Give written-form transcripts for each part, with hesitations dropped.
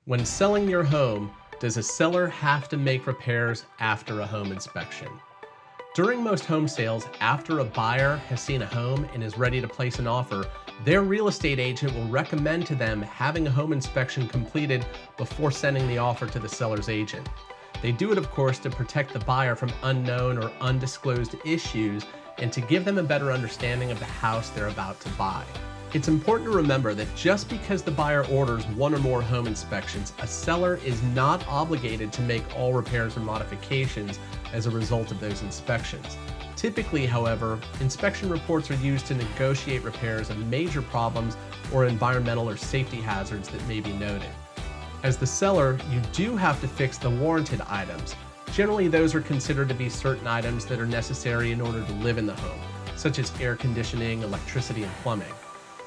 When selling your home, does a seller have to make repairs after a home inspection? During most home sales, after a buyer has seen a home and is ready to place an offer, their real estate agent will recommend to them having a home inspection completed before sending the offer to the seller's agent. They do it, of course, to protect the buyer from unknown or undisclosed issues and to give them a better understanding of the house they're about to buy. It's important to remember that just because the buyer orders one or more home inspections, a seller is not obligated to make all repairs or modifications as a result of those inspections. Typically, however, inspection reports are used to negotiate repairs of major problems or environmental or safety hazards that may be noted. As the seller, you do have to fix the warranted items. Generally, those are considered to be certain items that are necessary in order to live in the home, such as air conditioning, electricity, and plumbing.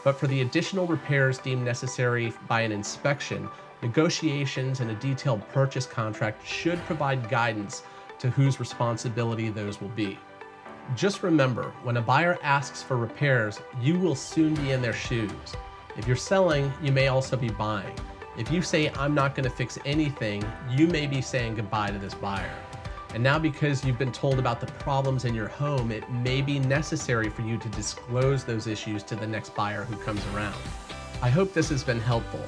But for the additional repairs deemed necessary by an inspection, negotiations and a detailed purchase contract should provide guidance to whose responsibility those will be. Just remember, when a buyer asks for repairs, you will soon be in their shoes. If you're selling, you may also be buying. If you say, "I'm not going to fix anything," you may be saying goodbye to this buyer. And now, because you've been told about the problems in your home, it may be necessary for you to disclose those issues to the next buyer who comes around. I hope this has been helpful.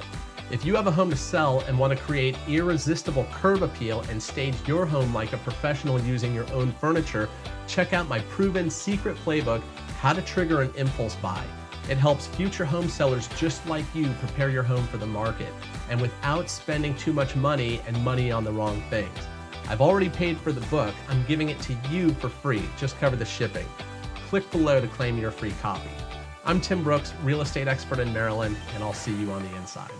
If you have a home to sell and want to create irresistible curb appeal and stage your home like a professional using your own furniture, check out my proven secret playbook, How to Trigger an Impulse Buy. It helps future home sellers just like you prepare your home for the market, and without spending too much money and money on the wrong things. I've already paid for the book. I'm giving it to you for free. Just cover the shipping. Click below to claim your free copy. I'm Tim Brooks, real estate expert in Maryland, and I'll see you on the inside.